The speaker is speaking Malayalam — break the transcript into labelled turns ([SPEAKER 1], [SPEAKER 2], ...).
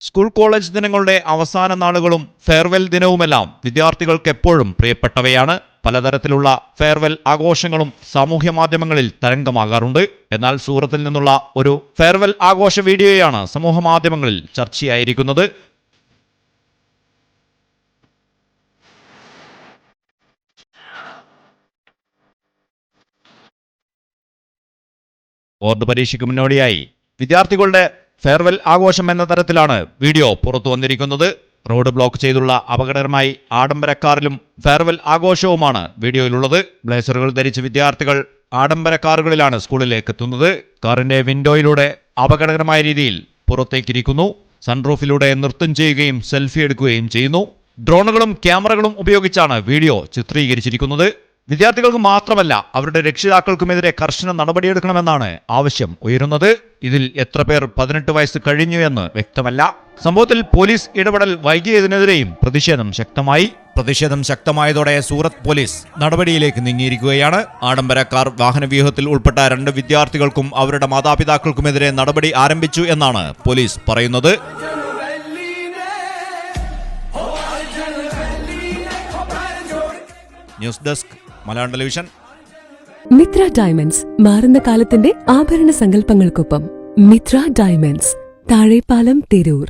[SPEAKER 1] സ്കൂൾ കോളേജ് ദിനങ്ങളുടെ അവസാന നാളുകളും ഫെയർവെൽ ദിനവുമെല്ലാം വിദ്യാർത്ഥികൾക്ക് എപ്പോഴും പ്രിയപ്പെട്ടവയാണ്. പലതരത്തിലുള്ള ഫെയർവെൽ ആഘോഷങ്ങളും സാമൂഹ്യ മാധ്യമങ്ങളിൽ തരംഗമാകാറുണ്ട്. എന്നാൽ സൂറത്തിൽ നിന്നുള്ള ഒരു ഫെയർവെൽ ആഘോഷ വീഡിയോയാണ് സമൂഹ മാധ്യമങ്ങളിൽ ചർച്ചയായിരിക്കുന്നത്. ബോർഡ് പരീക്ഷയ്ക്ക് മുന്നോടിയായി വിദ്യാർത്ഥികളുടെ ഫെയർവെൽ ആഘോഷം എന്ന തരത്തിലാണ് വീഡിയോ പുറത്തു വന്നിരിക്കുന്നത്. റോഡ് ബ്ലോക്ക് ചെയ്തുള്ള അപകടകരമായി ആഡംബര കാറിലും ഫെയർവെൽ ആഘോഷവുമാണ് വീഡിയോയിലുള്ളത്. ബ്ലേസറുകൾ ധരിച്ച വിദ്യാർത്ഥികൾ ആഡംബര കാറുകളിലാണ് സ്കൂളിലേക്ക് എത്തുന്നത്. കാറിന്റെ വിൻഡോയിലൂടെ അപകടകരമായ രീതിയിൽ പുറത്തേക്കിരിക്കുന്നു. സൺറൂഫിലൂടെ നൃത്തം ചെയ്യുകയും സെൽഫി എടുക്കുകയും ചെയ്യുന്നു. ഡ്രോണുകളും ക്യാമറകളും ഉപയോഗിച്ചാണ് വീഡിയോ ചിത്രീകരിച്ചിരിക്കുന്നത്. വിദ്യാർത്ഥികൾക്ക് മാത്രമല്ല അവരുടെ രക്ഷിതാക്കൾക്കുമെതിരെ കർശന നടപടിയെടുക്കണമെന്നാണ് ആവശ്യം ഉയരുന്നത്. ഇതിൽ എത്ര പേർ 18 വയസ്സ് കഴിഞ്ഞു എന്ന് വ്യക്തമല്ല. സംഭവത്തിൽ പോലീസ് ഇടപെടൽ വൈകിയതിനെതിരെയും പ്രതിഷേധം ശക്തമായതോടെ സൂറത്ത് പോലീസ് നടപടിയിലേക്ക് നീങ്ങിയിരിക്കുകയാണ്. ആഡംബര കാർ വാഹനവ്യൂഹത്തിൽ ഉൾപ്പെട്ട 2 വിദ്യാർത്ഥികൾക്കും അവരുടെ മാതാപിതാക്കൾക്കുമെതിരെ നടപടി ആരംഭിച്ചു എന്നാണ് പോലീസ് പറയുന്നത്. News desk Malayalam television.
[SPEAKER 2] Mitra diamonds, മാറുന്ന കാലത്തിന്റെ ആഭരണ സങ്കല്പങ്ങൾക്കൊപ്പം. മിത്ര ഡയമണ്ട്സ്, താഴെപ്പാലം, തിരൂർ.